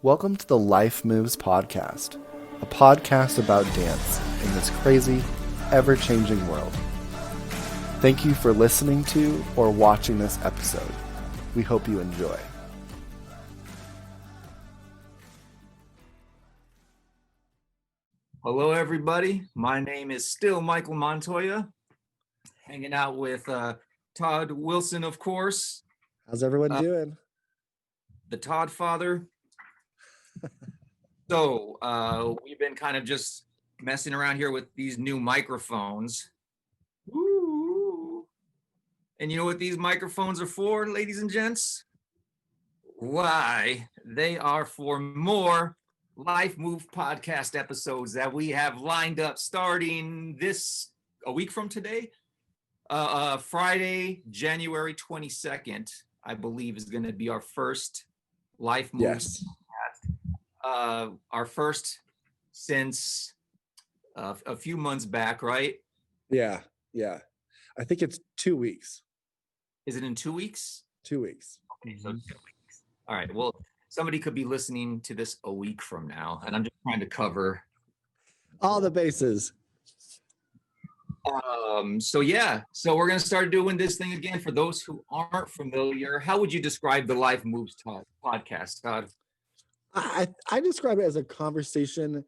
Welcome to the Life Moves podcast, a podcast about dance in this crazy, ever-changing world. Thank you for listening to or watching this episode. We hope you enjoy. Hello, everybody. My name is still Michael Montoya, hanging out with Todd Wilson, of course, How's everyone doing? the Todd father. So we've been kind of just messing around here with these new microphones. Woo. And you know what these microphones are for, ladies and gents? Why? They are for more Life Move podcast episodes that we have lined up starting a week from today. Friday, January 22nd, I believe, is going to be our first Life Move Yes. podcast. Our first since a few months back, right? Yeah. I think it's 2 weeks. Is it in 2 weeks? 2 weeks. Okay, so 2 weeks. All right. Well, somebody could be listening to this a week from now, and I'm just trying to cover all the bases. So we're going to start doing this thing again. For those who aren't familiar, how would you describe the Life Moves podcast, Todd? I describe it as a conversation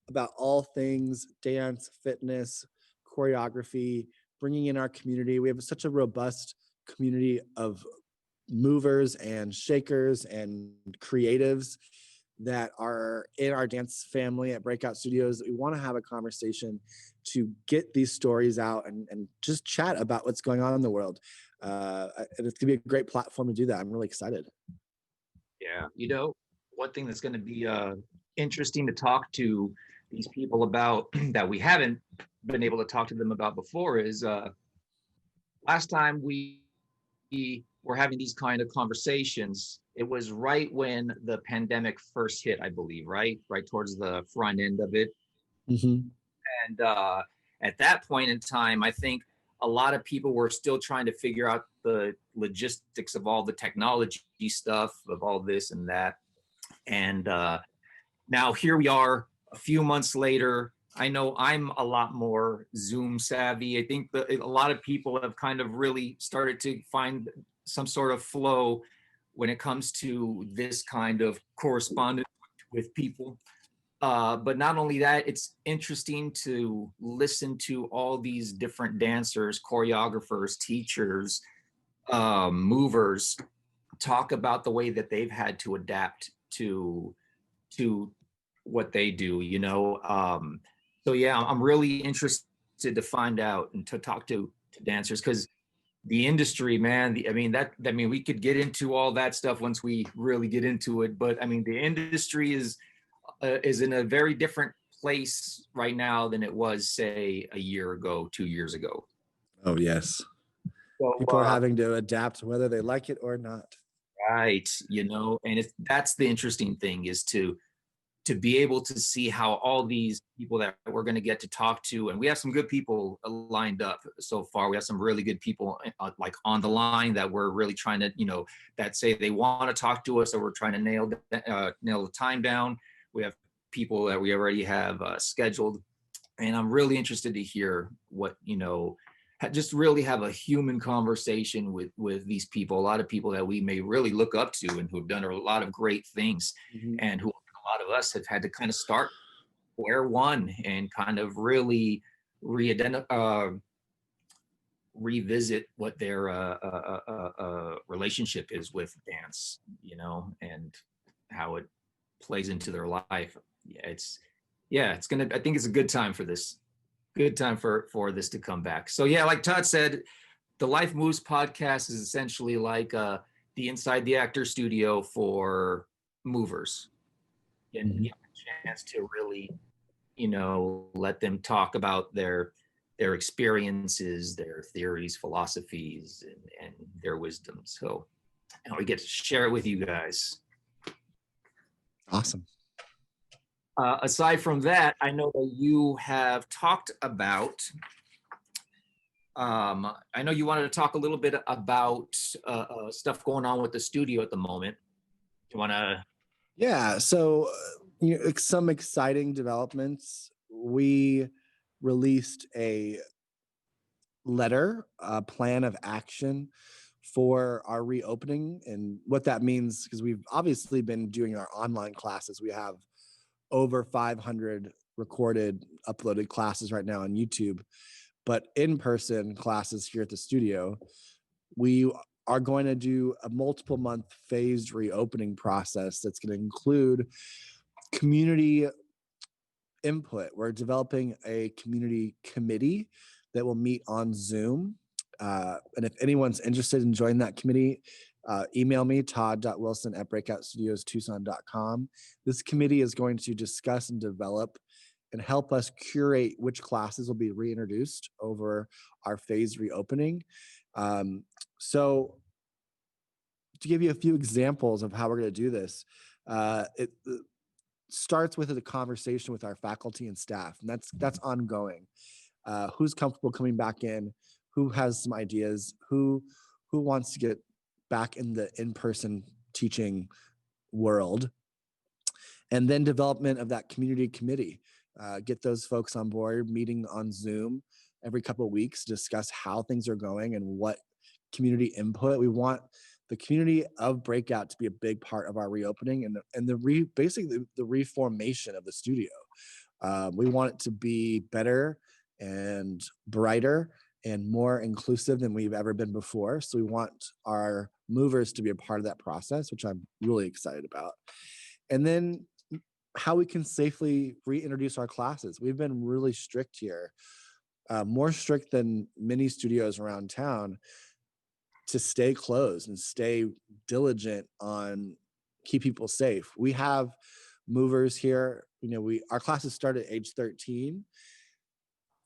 about all things dance, fitness, choreography, bringing in our community. We have such a robust community of movers and shakers and creatives that are in our dance family at BreakOut Studios. We want to have a conversation to get these stories out and just chat about what's going on in the world. And it's going to be a great platform to do that. I'm really excited. Yeah. You know, one thing that's going to be interesting to talk to these people about that we haven't been able to talk to them about before is last time we were having these kind of conversations, it was right when the pandemic first hit, I believe, right towards the front end of it. Mm-hmm. And at that point in time, I think a lot of people were still trying to figure out the logistics of all the technology stuff, of all this and that. And now here we are a few months later. I know I'm a lot more Zoom savvy. I think that a lot of people have kind of really started to find some sort of flow when it comes to this kind of correspondence with people. But not only that, it's interesting to listen to all these different dancers, choreographers, teachers, movers talk about the way that they've had to adapt to what they do, you know. So yeah, I'm really interested to find out and to talk to dancers, because the industry, man, we could get into all that stuff once we really get into it, but I mean, the industry is in a very different place right now than it was, say, a year ago, 2 years ago. Oh, yes. So, people are having to adapt whether they like it or not. Right, you know, and that's the interesting thing, is to be able to see how all these people that we're going to get to talk to, and we have some good people lined up so far. We have some really good people like on the line that we're really trying to, you know, that say they want to talk to us, or we're trying to nail the time down. We have people that we already have scheduled, and I'm really interested to hear what, you know, just really have a human conversation with these people, a lot of people that we may really look up to and who've done a lot of great things, and who a lot of us have had to kind of start square one and kind of really revisit what their relationship is with dance, you know, and how it plays into their life. I think it's a good time for this. Good time for this to come back. So yeah, like Todd said, the Life Moves podcast is essentially like the Inside the Actor studio for movers, and you have a chance to really, you know, let them talk about their experiences, their theories, philosophies, and their wisdom. So, and we get to share it with you guys. Awesome. Aside from that, I know that you have talked about, I know you wanted to talk a little bit about stuff going on with the studio at the moment. Do you want to Yeah. So, some exciting developments. We released a letter, a plan of action for our reopening. And what that means, because we've obviously been doing our online classes, we have over 500 recorded, uploaded classes right now on YouTube. But in-person classes here at the studio, we are going to do a multiple month phased reopening process that's going to include community input. We're developing a community committee that will meet on Zoom. And if anyone's interested in joining that committee, email me, todd.wilson@BreakoutStudiosTucson.com. This committee is going to discuss and develop and help us curate which classes will be reintroduced over our phased reopening. So to give you a few examples of how we're going to do this, it starts with a conversation with our faculty and staff, and that's ongoing. Who's comfortable coming back in? Who has some ideas? Who wants to get back in the in-person teaching world? And then development of that community committee. Get those folks on board, meeting on Zoom every couple of weeks, discuss how things are going and what community input. We want the community of Breakout to be a big part of our reopening and basically the reformation of the studio. We want it to be better and brighter and more inclusive than we've ever been before. So we want our movers to be a part of that process, which I'm really excited about. And then how we can safely reintroduce our classes. We've been really strict here, more strict than many studios around town, to stay closed and stay diligent on keep people safe. We have movers here. Our classes start at age 13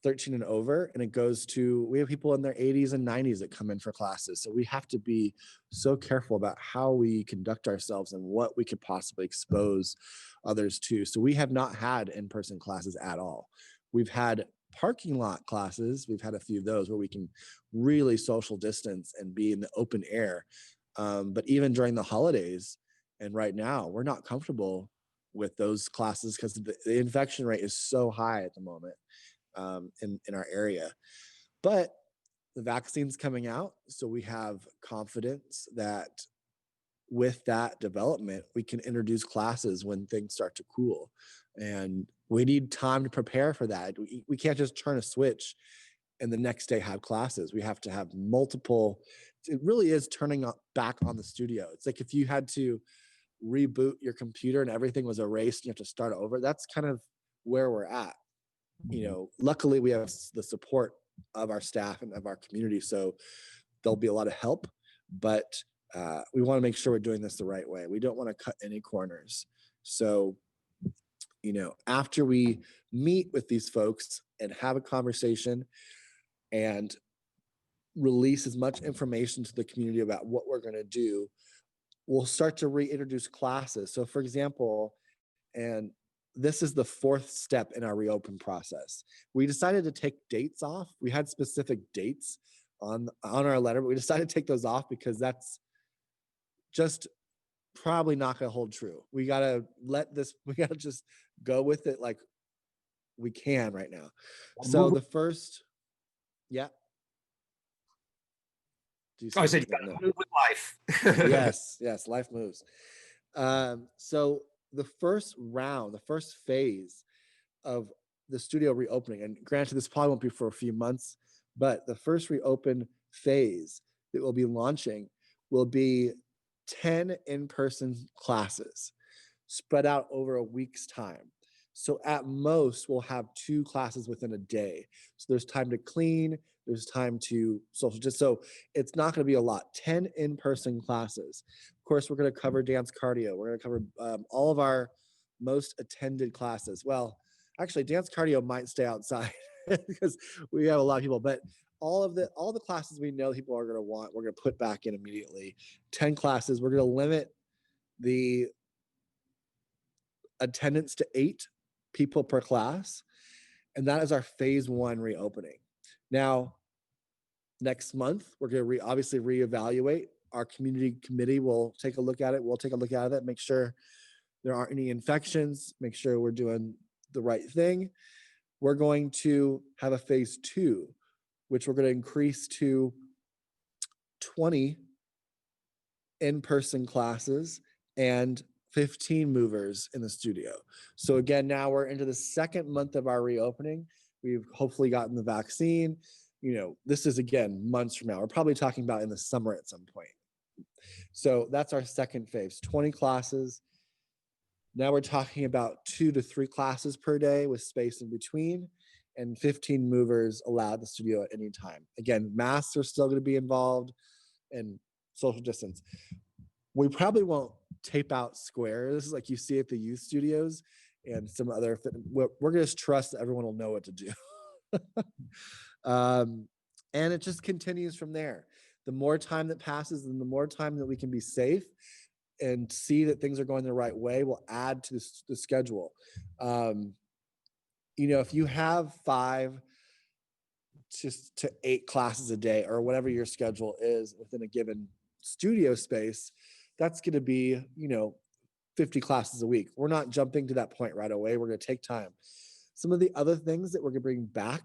and over, and it goes to, we have people in their 80s and 90s that come in for classes. So we have to be so careful about how we conduct ourselves and what we could possibly expose others to. So we have not had in-person classes at all. We've had parking lot classes. We've had a few of those where we can really social distance and be in the open air. But even during the holidays and right now, we're not comfortable with those classes because the infection rate is so high at the moment in our area. But the vaccine's coming out, so we have confidence that with that development, we can introduce classes when things start to cool. And we need time to prepare for that. We can't just turn a switch and the next day have classes. We have to have multiple. It really is turning back on the studio. It's like if you had to reboot your computer and everything was erased and you have to start over. That's kind of where we're at. Luckily we have the support of our staff and of our community, so there'll be a lot of help, but we want to make sure we're doing this the right way. We don't want to cut any corners. So, after we meet with these folks and have a conversation and release as much information to the community about what we're going to do, we'll start to reintroduce classes. So for example, and this is the fourth step in our reopen process, we decided to take dates off. We had specific dates on our letter, but we decided to take those off because that's just probably not going to hold true. We got to just go with it like we can right now. So the first, yeah. I said, you gotta move with life. yes, life moves. So the first phase of the studio reopening, and granted, this probably won't be for a few months, but the first reopen phase that we'll be launching will be 10 in-person classes spread out over a week's time. So at most, we'll have 2 classes within a day. So there's time to clean, there's time to social distance. So it's not going to be a lot. 10 in-person classes. Of course, we're going to cover dance cardio. We're going to cover all of our most attended classes. Well, actually, dance cardio might stay outside because we have a lot of people, but all the classes we know people are going to want, we're going to put back in immediately. 10 classes. We're going to limit the attendance to 8 people per class. And that is our phase 1 reopening. Now, next month, we're going to obviously reevaluate. Our community committee will take a look at it. We'll take a look at it, make sure there aren't any infections, make sure we're doing the right thing. We're going to have a phase 2, which we're going to increase to 20 in-person classes and 15 movers in the studio. So again, now we're into the second month of our reopening. We've hopefully gotten the vaccine. This is, again, months from now. We're probably talking about in the summer at some point. So that's our second phase, 20 classes. Now we're talking about 2 to 3 classes per day with space in between, and 15 movers allowed in the studio at any time. Again, masks are still going to be involved and social distance. We probably won't tape out squares like you see at the youth studios and some other. We're going to just trust that everyone will know what to do. And it just continues from there. The more time that passes and the more time that we can be safe and see that things are going the right way, will add to the schedule. If you have 5 to 8 classes a day or whatever your schedule is within a given studio space, that's going to be 50 classes a week. We're not jumping to that point right away. We're going to take time. Some of the other things that we're going to bring back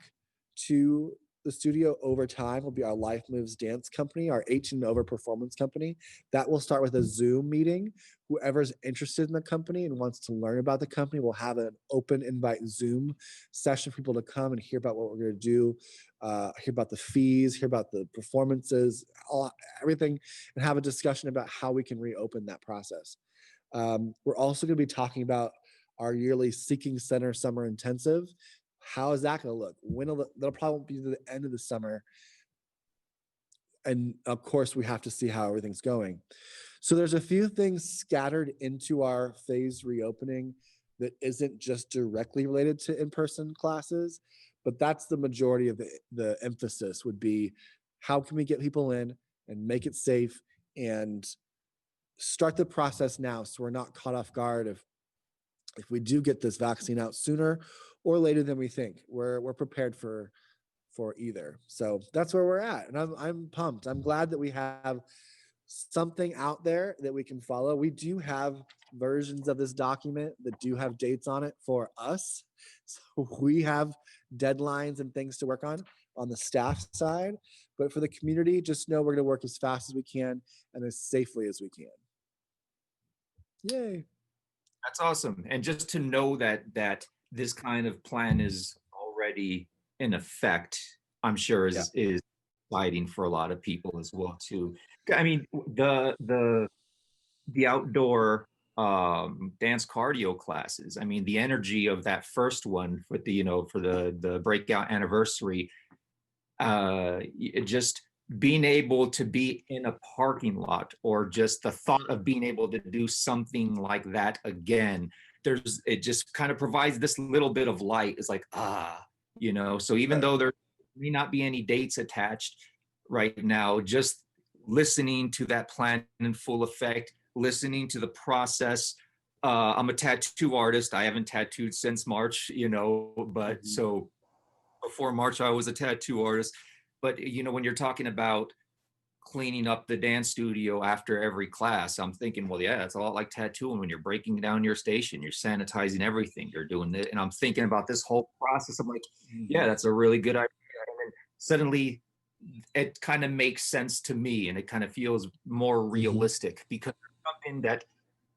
to the studio over time will be our Life Moves dance company, our H and Over performance company. That will start with a Zoom meeting. Whoever's interested in the company and wants to learn about the company will have an open invite Zoom session for people to come and hear about what we're going to do, hear about the fees, hear about the performances, everything, and have a discussion about how we can reopen that process. We're also going to be talking about our yearly Seeking Center Summer Intensive. How is that going to look? That'll probably be the end of the summer. And of course, we have to see how everything's going. So there's a few things scattered into our phased reopening that isn't just directly related to in-person classes, but that's the majority of the emphasis would be, how can we get people in and make it safe and start the process now so we're not caught off guard if we do get this vaccine out sooner or later than we think. We're prepared for either. So that's where we're at, and I'm pumped. I'm glad that we have something out there that we can follow. We do have versions of this document that do have dates on it for us, so we have deadlines and things to work on the staff side. But for the community, just know we're going to work as fast as we can and as safely as we can. Yay. That's awesome. And just to know that this kind of plan is already in effect, I'm sure is exciting for a lot of people as well too. I mean, the outdoor dance cardio classes, I mean, the energy of that first one with for the breakout anniversary, just being able to be in a parking lot, or just the thought of being able to do something like that again, it just kind of provides this little bit of light. It's like, so even though there may not be any dates attached right now, just listening to that plan in full effect, listening to the process. I'm a tattoo artist. I haven't tattooed since March, but so before March, I was a tattoo artist. But, when you're talking about cleaning up the dance studio after every class, I'm thinking, well, yeah, it's a lot like tattooing. When you're breaking down your station, you're sanitizing everything, you're doing it. And I'm thinking about this whole process. I'm like, yeah, that's a really good idea. And then suddenly it kind of makes sense to me, and it kind of feels more realistic, because something that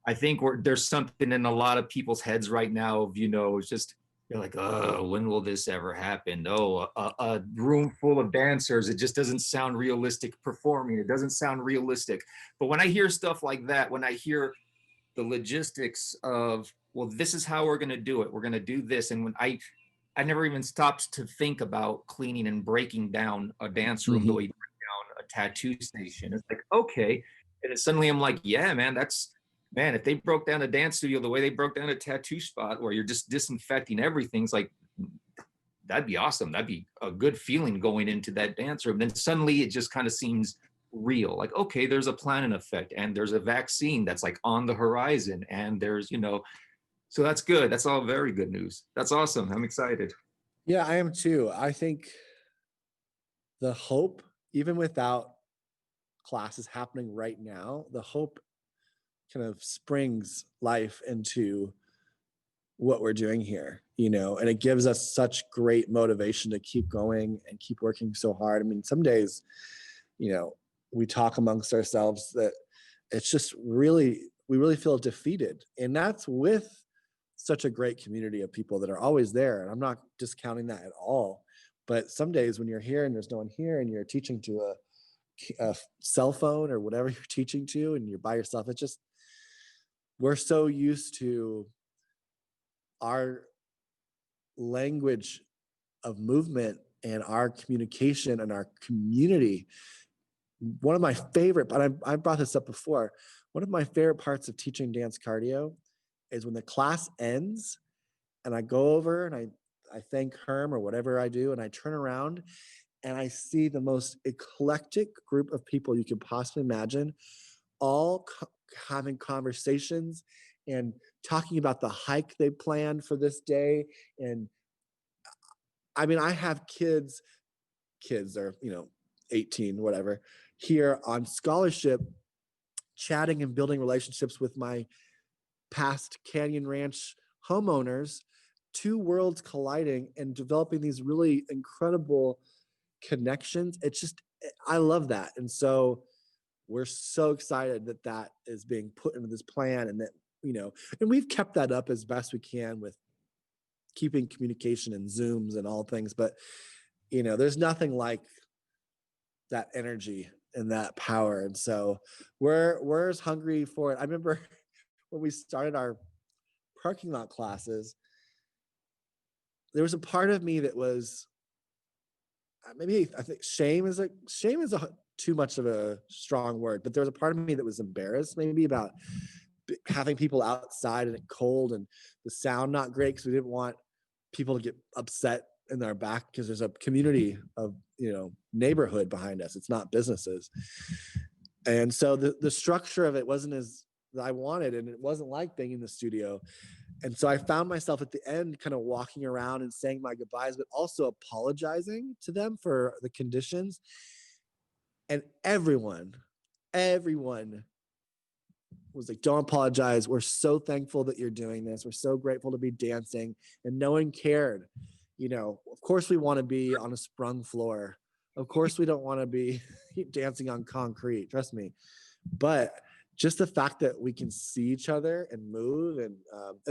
I think there's something in a lot of people's heads right now of, it's just, you're like, oh, when will this ever happen? Oh, a room full of dancers. It just doesn't sound realistic performing. It doesn't sound realistic. But when I hear stuff like that, when I hear the logistics of, well, this is how we're going to do it. We're going to do this. And when I never even stopped to think about cleaning and breaking down a dance room the way you break down a tattoo station. It's like, okay. And then suddenly I'm like, yeah, man, if they broke down a dance studio the way they broke down a tattoo spot, where you're just disinfecting everything, it's like, that'd be awesome. That'd be a good feeling going into that dance room. Then suddenly it just kind of seems real. Like, okay, there's a plan in effect, and there's a vaccine that's like on the horizon, and there's, so that's good. That's all very good news. That's awesome. I'm excited. Yeah, I am too. I think the hope, even without classes happening right now, the hope kind of springs life into what we're doing here, you know, and it gives us such great motivation to keep going and keep working so hard. I mean, some days, you know, we talk amongst ourselves that it's just really, we really feel defeated. And that's with such a great community of people that are always there. And I'm not discounting that at all. But some days when you're here and there's no one here and you're teaching to a cell phone or whatever you're teaching to and you're by yourself, it's just, we're so used to our language of movement and our communication and our community. One of my favorite, but I brought this up before, one of my favorite parts of teaching dance cardio is when the class ends and I go over and I thank Herm or whatever I do, and I turn around and I see the most eclectic group of people you could possibly imagine, all having conversations and talking about the hike they planned for this day. And I mean, I have kids are, you know, 18, whatever, here on scholarship, chatting and building relationships with my past Canyon Ranch homeowners, two worlds colliding and developing these really incredible connections. It's just, I love that. And so we're so excited that that is being put into this plan, and that, you know, and we've kept that up as best we can with keeping communication and Zooms and all things. But, you know, there's nothing like that energy and that power. And so we're as hungry for it. I remember when we started our parking lot classes, there was a part of me that was, maybe I think shame is a too much of a strong word, but there was a part of me that was embarrassed maybe about having people outside and it cold and the sound not great, because we didn't want people to get upset in their back, because there's a community of, you know, neighborhood behind us. It's not businesses. And so the structure of it wasn't as I wanted, and it wasn't like being in the studio. And so I found myself at the end kind of walking around and saying my goodbyes, but also apologizing to them for the conditions. And everyone was like, don't apologize. We're so thankful that you're doing this. We're so grateful to be dancing. And no one cared. You know, of course we want to be on a sprung floor. Of course we don't want to be dancing on concrete, trust me. But just the fact that we can see each other and move, and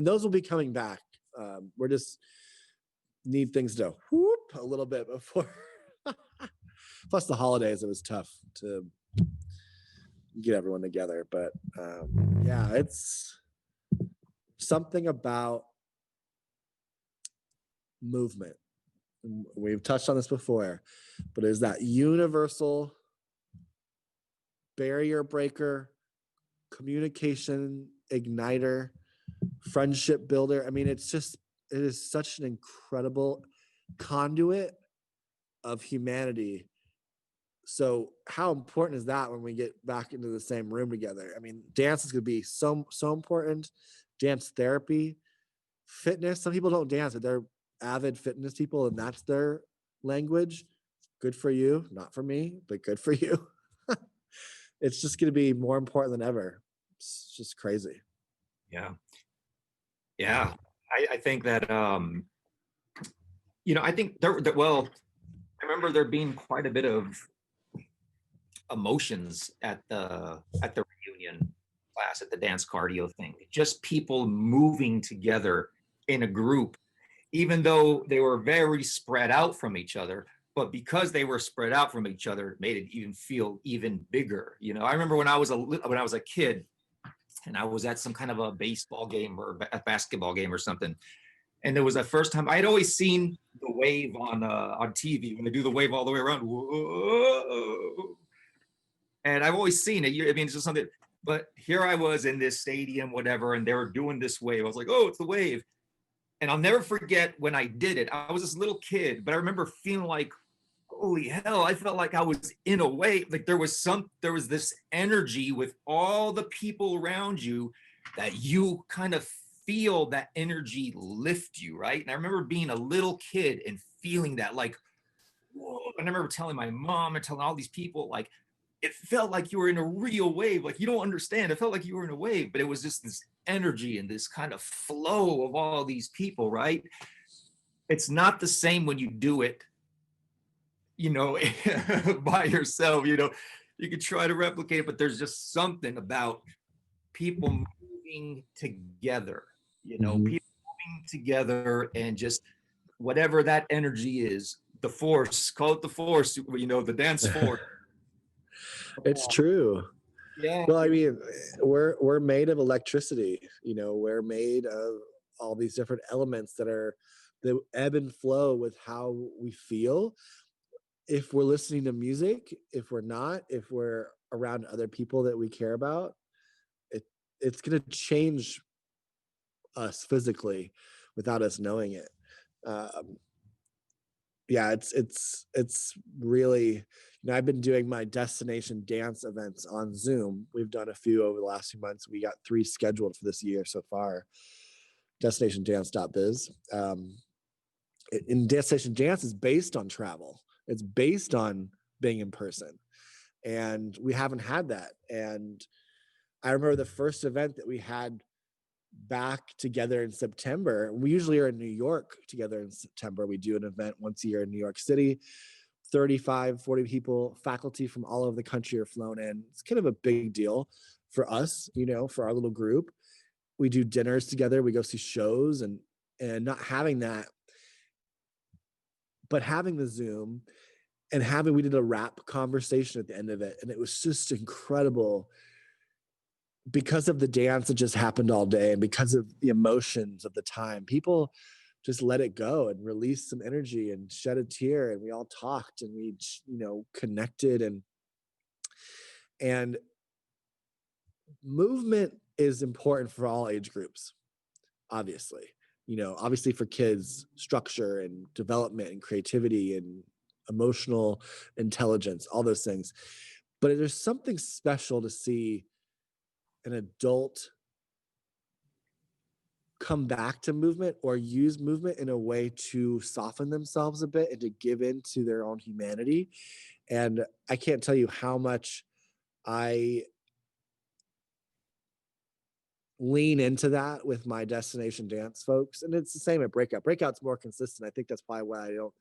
those will be coming back. We're just need things to whoop a little bit before. Plus the holidays, it was tough to get everyone together. But yeah, it's something about movement. We've touched on this before, but is that universal barrier breaker, communication igniter, friendship builder. I mean, it is such an incredible conduit of humanity. So how important is that when we get back into the same room together? I mean, dance is going to be so important. Dance therapy, fitness. Some people don't dance, but they're avid fitness people, and that's their language. Good for you. Not for me, but good for you. It's just going to be more important than ever. It's just crazy. Yeah. Yeah. I think that, you know, I think well, I remember there being quite a bit of emotions at the reunion class, at the dance cardio thing. Just people moving together in a group, even though they were very spread out from each other. But because they were spread out from each other, it made it even feel even bigger. You know, I remember when I was a kid, and I was at some kind of a baseball game or a basketball game or something. And it was the first time I'd always seen the wave on TV when they do the wave all the way around. Whoa. And I've always seen it. I mean, it's just something. But here I was in this stadium, whatever, and they were doing this wave. I was like, oh, it's the wave. And I'll never forget when I did it. I was this little kid, but I remember feeling like, holy hell, I felt like I was in a wave. Like there was this energy with all the people around you that you kind of feel that energy lift you, right? And I remember being a little kid and feeling that, like, whoa. And I remember telling my mom and telling all these people, like, it felt like you were in a real wave. Like, you don't understand. It felt like you were in a wave, but it was just this energy and this kind of flow of all these people, right? It's not the same when you do it, by yourself. You could try to replicate it, but there's just something about people moving together, people moving together, and just whatever that energy is, the force, call it the force, the dance force. It's true. Yeah. Well, I mean, we're made of electricity. We're made of all these different elements that are the ebb and flow with how we feel. If we're listening to music, if we're not, if we're around other people that we care about, it's going to change us physically without us knowing it. Yeah, it's really, I've been doing my destination dance events on Zoom. We've done a few over the last few months. We got 3 scheduled for this year so far. DestinationDance.biz. In Destination Dance is based on travel. It's based on being in person, and we haven't had that. And I remember the first event that we had back together in September. We usually are in New York together in September. We do an event once a year in New York City. 35, 40 people, faculty from all over the country are flown in. It's kind of a big deal for us, for our little group. We do dinners together. We go see shows, and not having that, but having the Zoom and we did a rap conversation at the end of it. And it was just incredible because of the dance that just happened all day, and because of the emotions of the time. People just let it go and release some energy and shed a tear. And we all talked, and we, connected, and movement is important for all age groups, obviously. Obviously for kids, structure and development and creativity and emotional intelligence, all those things. But there's something special to see an adult come back to movement or use movement in a way to soften themselves a bit and to give in to their own humanity. And I can't tell you how much I lean into that with my destination dance folks. And it's the same at Breakout. Breakout's more consistent. I think that's probably why I don't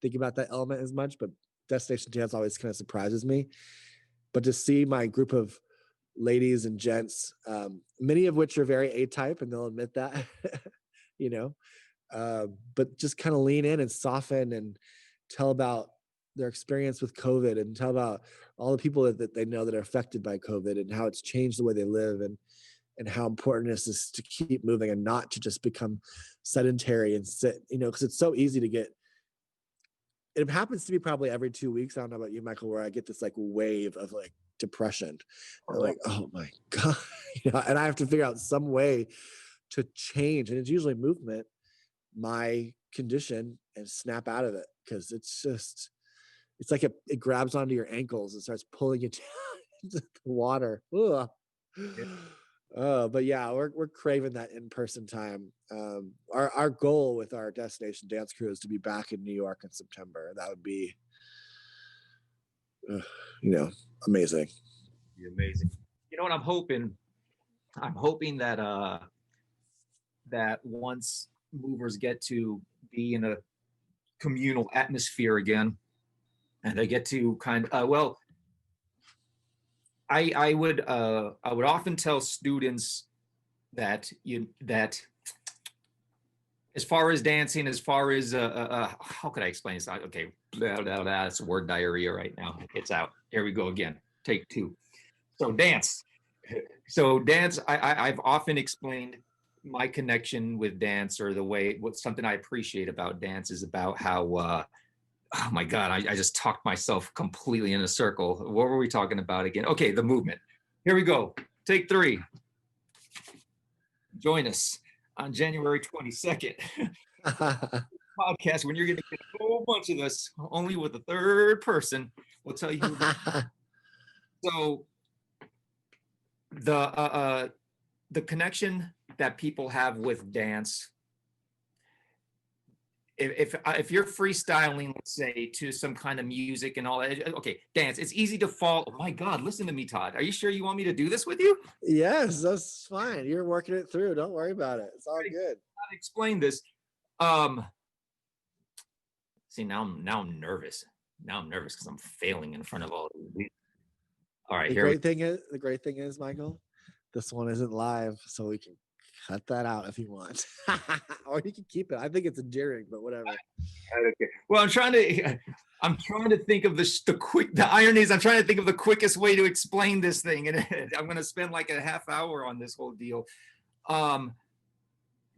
think about that element as much, but destination dance always kind of surprises me. But to see my group of ladies and gents, many of which are very A-type, and they'll admit that, but just kind of lean in and soften and tell about their experience with COVID, and tell about all the people that they know that are affected by COVID, and how it's changed the way they live, and how important it is to keep moving and not to just become sedentary and sit, because it's so easy to get. It happens to me probably every 2 weeks. I don't know about you, Michael, where I get this like wave of like depression. I'm like, oh my God, and I have to figure out some way to change. And it's usually movement, my condition, and snap out of it. Cause it's like it grabs onto your ankles and starts pulling you down into the water. Ugh. But yeah, we're craving that in-person time. Our goal with our destination dance crew is to be back in New York in September. That would be, amazing. Amazing. You know what I'm hoping? I'm hoping that that once movers get to be in a communal atmosphere again, and they get to kind of I would often tell students that as far as dancing, as far as how could I explain this? Okay, it's word diarrhea right now. It's out. Here we go again. Take 2. So dance. I've often explained my connection with dance, or something I appreciate about dance is about how, oh my God, I just talked myself completely in a circle. What were we talking about again? Okay, the movement. Here we go. Take 3. Join us on January 22nd. Podcast when you're going to get a whole bunch of us, only with a third person. We'll tell you. So the connection that people have with dance if you're freestyling, let's say, to some kind of music and all that, okay, dance, it's easy to fall. Oh my God, listen to me, Todd. Are you sure you want me to do this with you? Yes, that's fine. You're working it through. Don't worry about it. It's all good. I'll explain this. Um, see, now I'm nervous. Now I'm nervous because I'm failing in front of all of these. All right, The here we great thing is, Michael, this one isn't live, so we can cut that out if you want. Or you can keep it. I think it's endearing, but whatever. Okay. Well, I'm trying to think of the irony is I'm trying to think of the quickest way to explain this thing, and I'm going to spend like a half hour on this whole deal.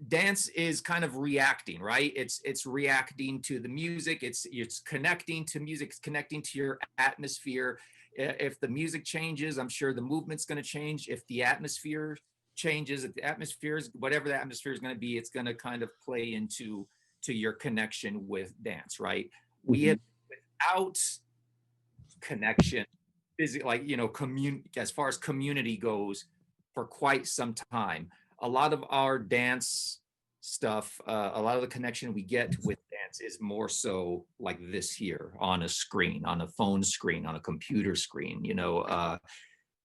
Dance is kind of reacting, right? It's reacting to the music. It's connecting to music. It's connecting to your atmosphere. If the music changes, I'm sure the movement's going to change. If the atmosphere changes, if the atmosphere is whatever the atmosphere is going to be, it's going to kind of play into your connection with dance, right? We have, without connection, like, as far as community goes, for quite some time. A lot of our dance stuff, a lot of the connection we get with dance is more so like this here on a screen, on a phone screen, on a computer screen,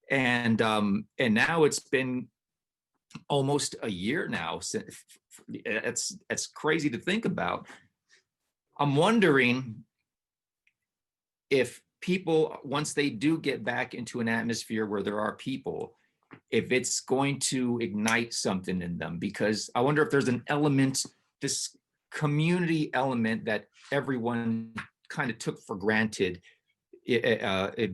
and now it's been almost a year now since. It's crazy to think about. I'm wondering if people, once they do get back into an atmosphere where there are people, if it's going to ignite something in them, because I wonder if there's an element, this community element that everyone kind of took for granted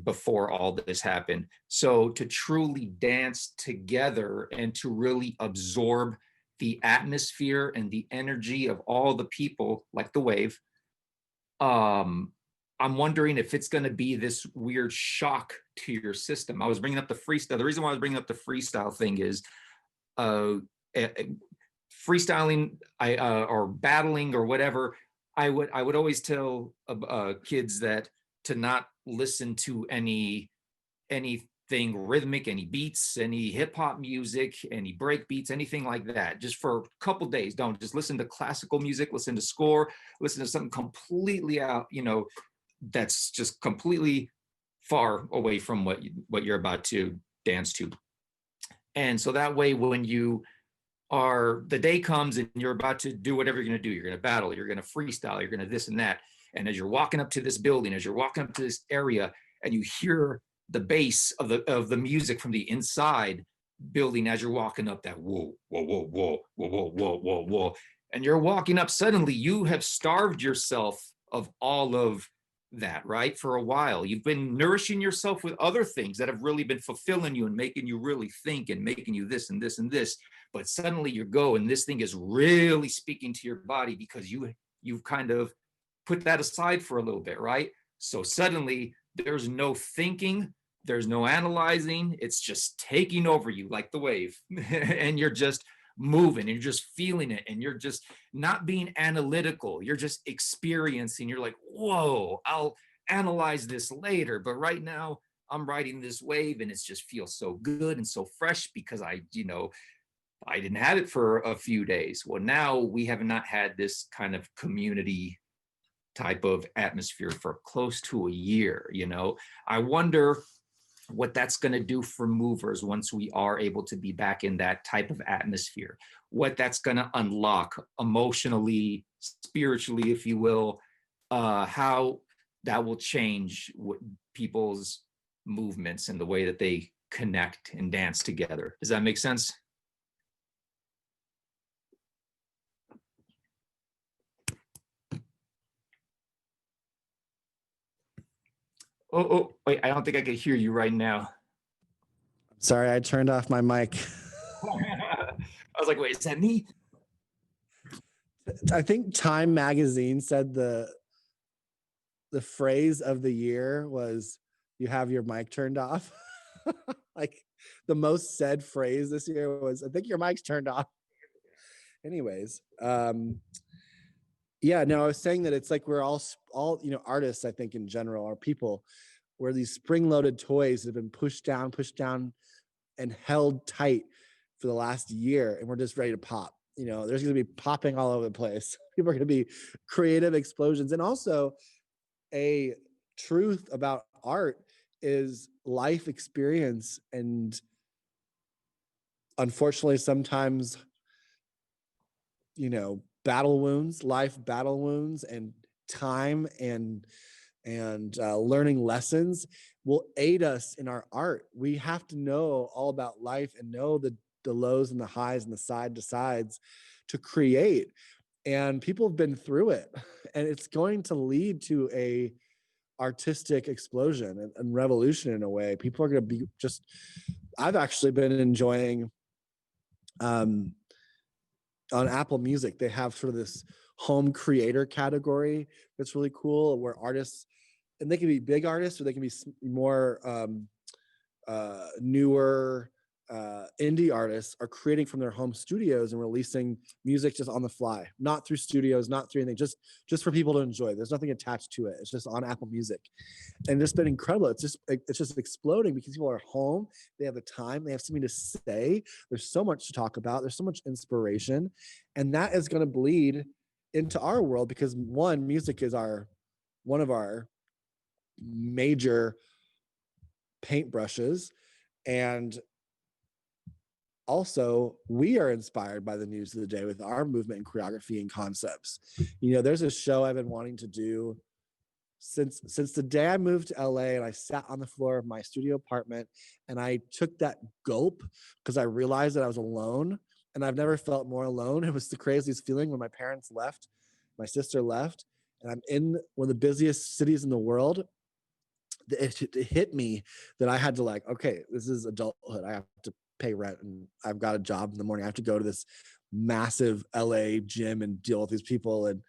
before all this happened. So to truly dance together and to really absorb the atmosphere and the energy of all the people, like the wave, I'm wondering if it's going to be this weird shock to your system. I was bringing up the freestyle. The reason why I was bringing up the freestyle thing is freestyling, or battling or whatever. I would always tell kids that to not listen to anything rhythmic, any beats, any hip hop music, any break beats, anything like that. Just for a couple days, don't just listen to classical music, listen to score, listen to something completely out, that's just completely far away from what you're about to dance to. And so that way, when the day comes and you're about to do whatever you're going to do, you're going to battle, you're going to freestyle, you're going to this and that. And as you're walking up to this building, as you're walking up to this area, and you hear the bass of the music from the inside building as you're walking up, that whoa, whoa, whoa, whoa, whoa, whoa, whoa, whoa, whoa. And you're walking up, suddenly you have starved yourself of all of that, right? For a while, you've been nourishing yourself with other things that have really been fulfilling you and making you really think and making you this and this and this. But suddenly you go and this thing is really speaking to your body because you've kind of put that aside for a little bit, right? So suddenly there's no thinking, there's no analyzing, it's just taking over you like the wave. And you're just moving and you're just feeling it, and you're just not being analytical, you're just experiencing. You're like, whoa, I'll analyze this later, but right now I'm riding this wave and it just feels so good and so fresh because I didn't have it for a few days. Well, now we have not had this kind of community type of atmosphere for close to a year. I wonder what that's going to do for movers once we are able to be back in that type of atmosphere, what that's going to unlock emotionally, spiritually, if you will, how that will change people's movements and the way that they connect and dance together. Does that make sense? Oh, wait, I don't think I can hear you right now. Sorry, I turned off my mic. I was like, wait, is that me? I think Time Magazine said the phrase of the year was, "You have your mic turned off." Like the most said phrase this year was, "I think your mic's turned off." Anyways, yeah, no, I was saying that it's like we're all artists, I think in general, are people where these spring-loaded toys have been pushed down and held tight for the last year, and we're just ready to pop. there's going to be popping all over the place. People are going to be creative explosions. And also a truth about art is life experience. And unfortunately, sometimes, life battle wounds and time and learning lessons will aid us in our art. We have to know all about life and know the lows and the highs and the side to sides to create. And people have been through it, and it's going to lead to a artistic explosion and revolution in a way. People are going to be I've actually been enjoying, on Apple Music, they have sort of this home creator category that's really cool, where artists, and they can be big artists or they can be more newer indie artists, are creating from their home studios and releasing music just on the fly, not through studios, not through anything, just for people to enjoy. There's nothing attached to it. It's just on Apple Music, and it's been incredible. It's just exploding because people are home. They have the time. They have something to say. There's so much to talk about. There's so much inspiration, and that is going to bleed into our world because one, music is one of our major paintbrushes, and also we are inspired by the news of the day with our movement and choreography and concepts. There's a show I've been wanting to do since the day I moved to LA, and I sat on the floor of my studio apartment and I took that gulp because I realized that I was alone, and I've never felt more alone. It was the craziest feeling when my parents left, my sister left, and I'm in one of the busiest cities in the world. It hit me that I had to, like, okay, this is adulthood. I have to pay rent, and I've got a job in the morning. I have to go to this massive LA gym and deal with these people. And,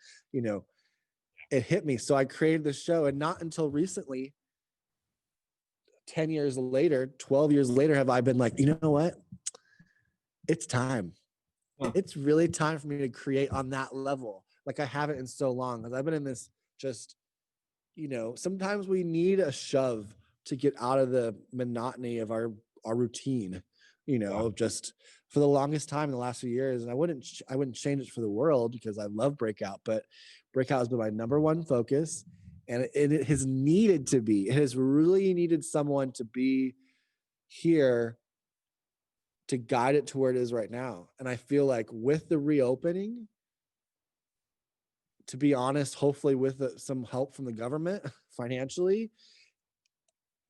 it hit me. So I created this show, and not until recently, 10 years later, 12 years later, have I been like, you know what? It's time. It's really time for me to create on that level. Like I haven't in so long, because I've been in this just, sometimes we need a shove to get out of the monotony of our routine, just for the longest time in the last few years. And I wouldn't change it for the world, because I love Breakout, but Breakout has been my number one focus, and it has needed to be. It has really needed someone to be here to guide it to where it is right now. And I feel like with the reopening, to be honest, hopefully with some help from the government financially,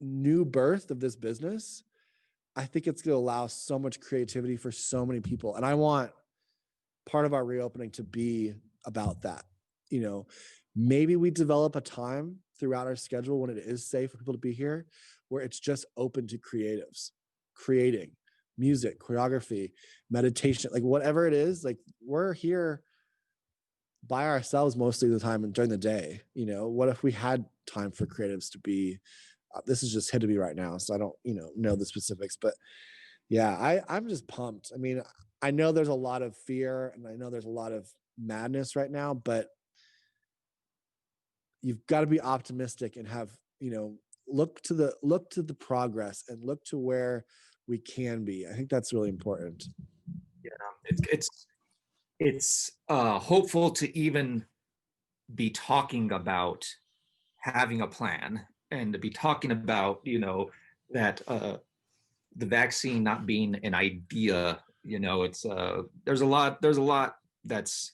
new birth of this business, I think it's going to allow so much creativity for so many people. And I want part of our reopening to be about that. Maybe we develop a time throughout our schedule when it is safe for people to be here, where it's just open to creatives, creating music, choreography, meditation, like whatever it is. Like, we're here by ourselves mostly of the time and during the day. What if we had time for creatives to be, this is just hit to me right now, so I don't know the specifics, but yeah, I'm just pumped. I mean, I know there's a lot of fear, and I know there's a lot of madness right now, but you've got to be optimistic and have, look to the progress and look to where we can be. I think that's really important. Yeah, it's hopeful to even be talking about having a plan, and to be talking about that the vaccine not being an idea. It's there's a lot that's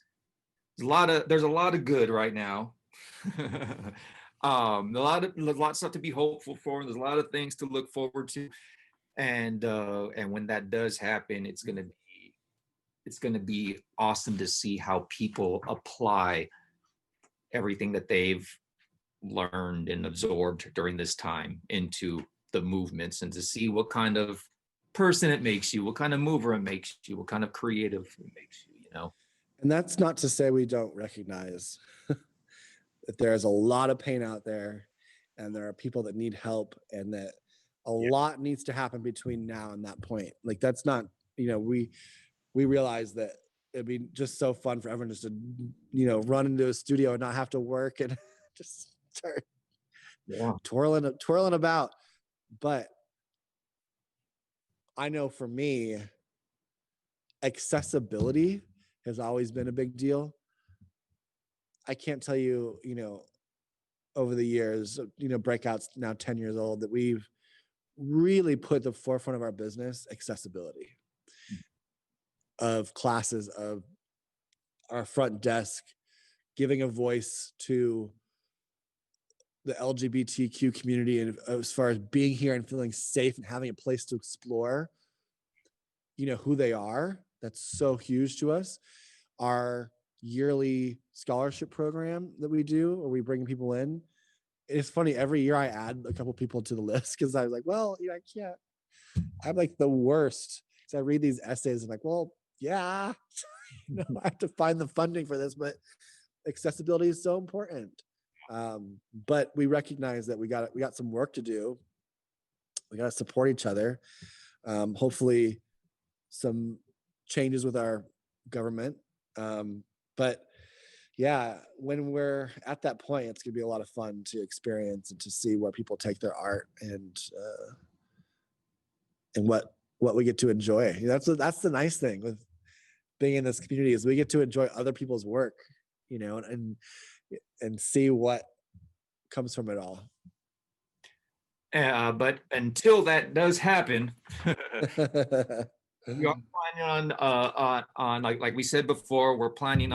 there's a lot of good right now. A lot of stuff to be hopeful for, and there's a lot of things to look forward to, and when that does happen, it's gonna be awesome to see how people apply everything that they've learned and absorbed during this time into the movements, and to see what kind of person it makes you, what kind of mover it makes you, what kind of creative it makes you. And that's not to say we don't recognize that there's a lot of pain out there, and there are people that need help, and that a lot needs to happen between now and that point. Like, that's not, we realize that it'd be just so fun for everyone just to, run into a studio and not have to work and just start twirling about. But I know for me, accessibility has always been a big deal. I can't tell you, over the years, Breakout's now 10 years old, that we've really put the forefront of our business accessibility of classes, of our front desk, giving a voice to the LGBTQ community, and as far as being here and feeling safe and having a place to explore, who they are. That's so huge to us. Our yearly scholarship program that we do, where we bring people in. It's funny, every year I add a couple people to the list because I was like, well, I can't. I'm like the worst. So I read these essays and like, well, yeah, I have to find the funding for this, but accessibility is so important. But we recognize that we got some work to do. We got to support each other. Hopefully some changes with our government. But yeah, when we're at that point, it's going to be a lot of fun to experience and to see where people take their art and what we get to enjoy. That's the nice thing with being in this community, is we get to enjoy other people's work, and see what comes from it all. But until that does happen, we are planning on like we said before, we're planning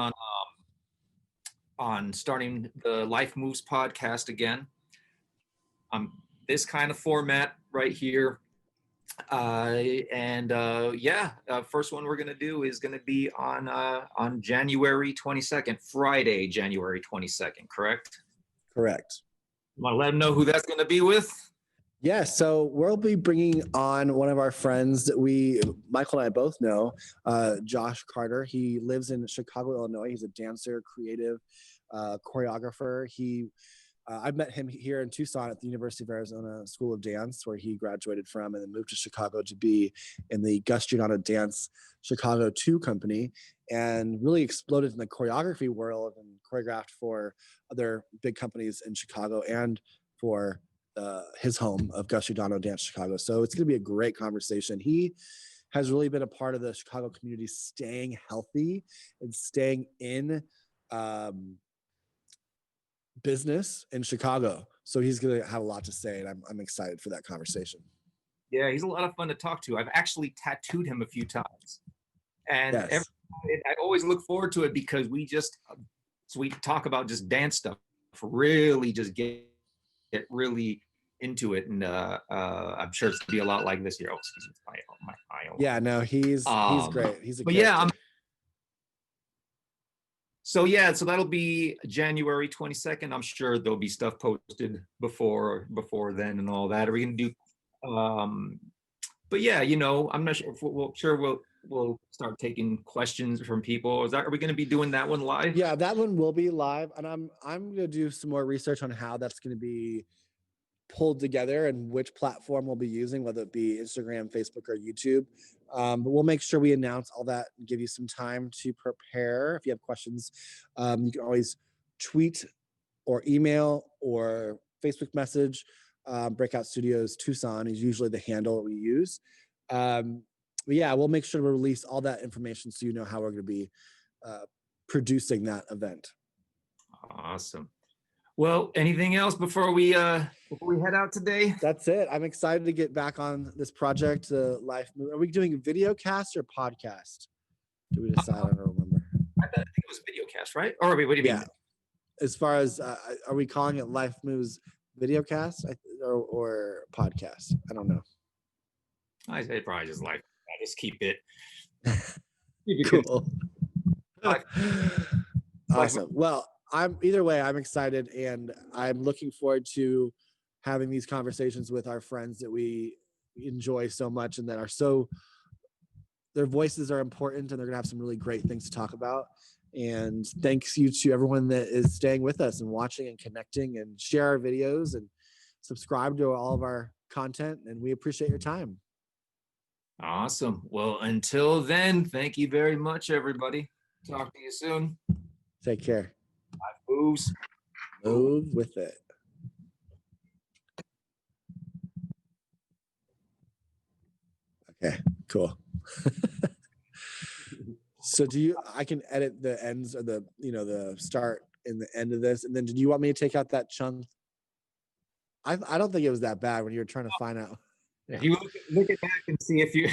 on starting the Life Moves podcast again. This kind of format right here. First one we're gonna do is gonna be on January 22nd, Friday, January 22nd, correct? Correct. You want to let them know who that's gonna be with? Yeah, so we'll be bringing on one of our friends that Michael and I both know, Josh Carter. He lives in Chicago, Illinois. He's a dancer, creative, choreographer. I met him here in Tucson at the University of Arizona School of Dance, where he graduated from, and then moved to Chicago to be in the Gus Giordano Dance Chicago 2 company, and really exploded in the choreography world and choreographed for other big companies in Chicago and for his home of Gus Giordano Dance Chicago. So it's going to be a great conversation. He has really been a part of the Chicago community, staying healthy and staying in business in Chicago. So he's going to have a lot to say, and I'm excited for that conversation. Yeah, he's a lot of fun to talk to. I've actually tattooed him a few times, and yes. I always look forward to it because we talk about just dance stuff, really just get really into it, and I'm sure it's gonna be a lot like this year. Oh, excuse me, my yeah, no, he's great. He's a but character. So that'll be January 22nd. I'm sure there'll be stuff posted before then and all that. Are we gonna do? But yeah, I'm not sure. We'll start taking questions from people. Are we going to be doing that one live? Yeah, that one will be live, and I'm going to do some more research on how that's going to be pulled together and which platform we'll be using, whether it be Instagram, Facebook, or YouTube. But we'll make sure we announce all that and give you some time to prepare. If you have questions, you can always tweet or email or Facebook message. Breakout Studios Tucson is usually the handle that we use. But yeah, we'll make sure to release all that information so you know how we're going to be producing that event. Awesome. Well, anything else before we head out today? That's it. I'm excited to get back on this project. Life. Are we doing a video cast or podcast? Do we decide? I don't remember. I think it was video cast, right? Or what do you mean? As far as are we calling it Life Moves video cast or podcast? I don't know. I say probably just I just keep it. Cool. Awesome. Well, either way, I'm excited, and I'm looking forward to having these conversations with our friends that we enjoy so much and that are their voices are important, and they're going to have some really great things to talk about. And thanks you to everyone that is staying with us and watching and connecting, and share our videos and subscribe to all of our content. And we appreciate your time. Awesome. Well, until then, thank you very much, everybody. Talk to you soon. Take care. Life moves. Move with it. Okay, cool. So I can edit the ends of the start and the end of this. And then did you want me to take out that chunk? I don't think it was that bad when you were trying to find out. Yeah. If you look it back and see if you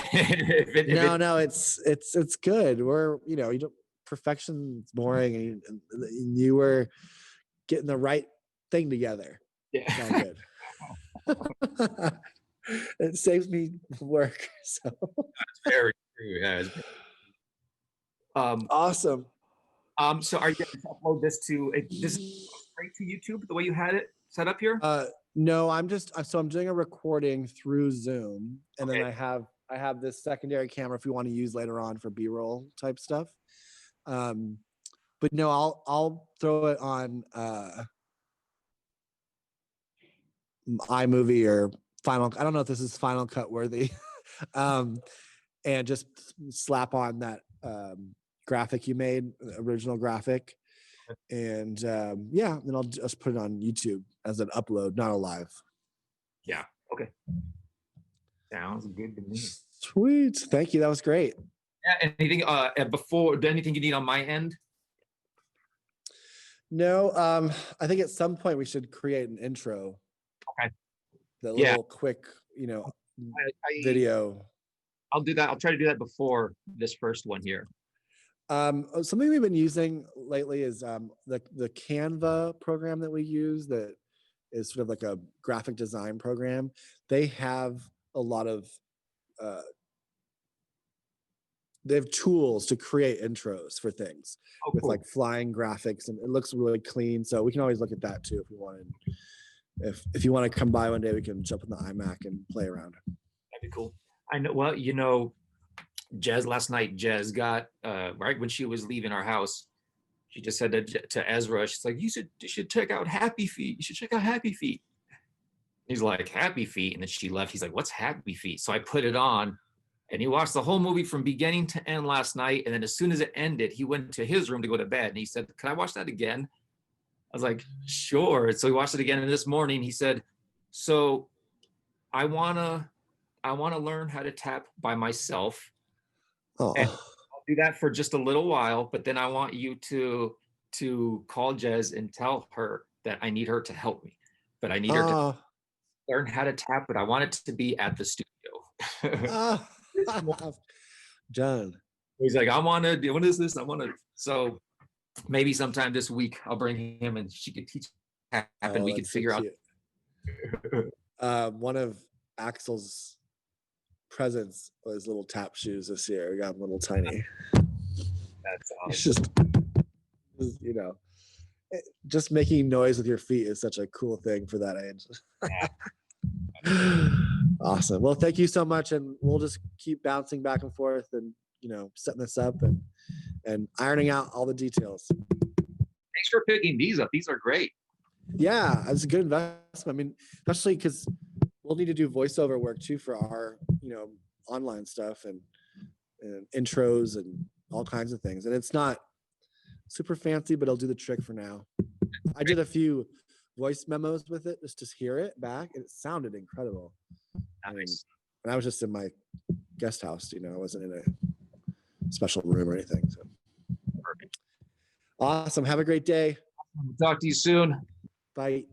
No, it's good. We're, you don't, perfection's boring, and you were getting the right thing together. Yeah. It's all good. It saves me work. So That's very true. Yeah. awesome. So are you going to upload this to this straight to YouTube the way you had it set up here? No, I'm doing a recording through Zoom, and then I have this secondary camera if we want to use later on for B-roll type stuff. But no, I'll throw it on iMovie or Final. I don't know if this is Final Cut worthy, and just slap on that graphic you made, the original graphic, and then I'll just put it on YouTube as an upload, not a live. Yeah. Okay. Sounds good to me. Sweet. Thank you. That was great. Yeah. Anything anything you need on my end? No, I think at some point we should create an intro. Okay. The little quick, video. I'll do that. I'll try to do that before this first one here. Something we've been using lately is the Canva program that we use that is sort of like a graphic design program. They have a lot of they have tools to create intros for things with like flying graphics, and it looks really clean. So we can always look at that too if we wanted. If you want to come by one day, we can jump in the iMac and play around. That'd be cool. I know. Well, Jez last night. Jez got right when she was leaving our house. She just said to Ezra, she's like, "You should check out Happy Feet. You should check out Happy Feet." He's like, "Happy Feet," and then she left. He's like, "What's Happy Feet?" So I put it on, and he watched the whole movie from beginning to end last night. And then as soon as it ended, he went to his room to go to bed, and he said, "Can I watch that again?" I was like, "Sure." So he watched it again, and this morning he said, "So I wanna learn how to tap by myself." Oh. And I'll do that for just a little while, but then I want you to call Jez and tell her that I need her to help me. But I need her to learn how to tap, but I want it to be at the studio. John. He's like, what is this? So maybe sometime this week I'll bring him and she could teach tap and we could figure out. One of Axel's presents was little tap shoes this year. We got them little tiny. That's awesome. It's just making noise with your feet is such a cool thing for that age. Awesome. Well, thank you so much, and we'll just keep bouncing back and forth and setting this up and ironing out all the details. Thanks for picking these up. These are great. Yeah, it's a good investment. I mean, especially because we'll need to do voiceover work too for our online stuff and intros and all kinds of things. And it's not super fancy, but it'll do the trick for now. I did a few voice memos with it just to hear it back, and it sounded incredible. Nice. And I was just in my guest house, I wasn't in a special room or anything. So perfect. Awesome. Have a great day. Talk to you soon. Bye.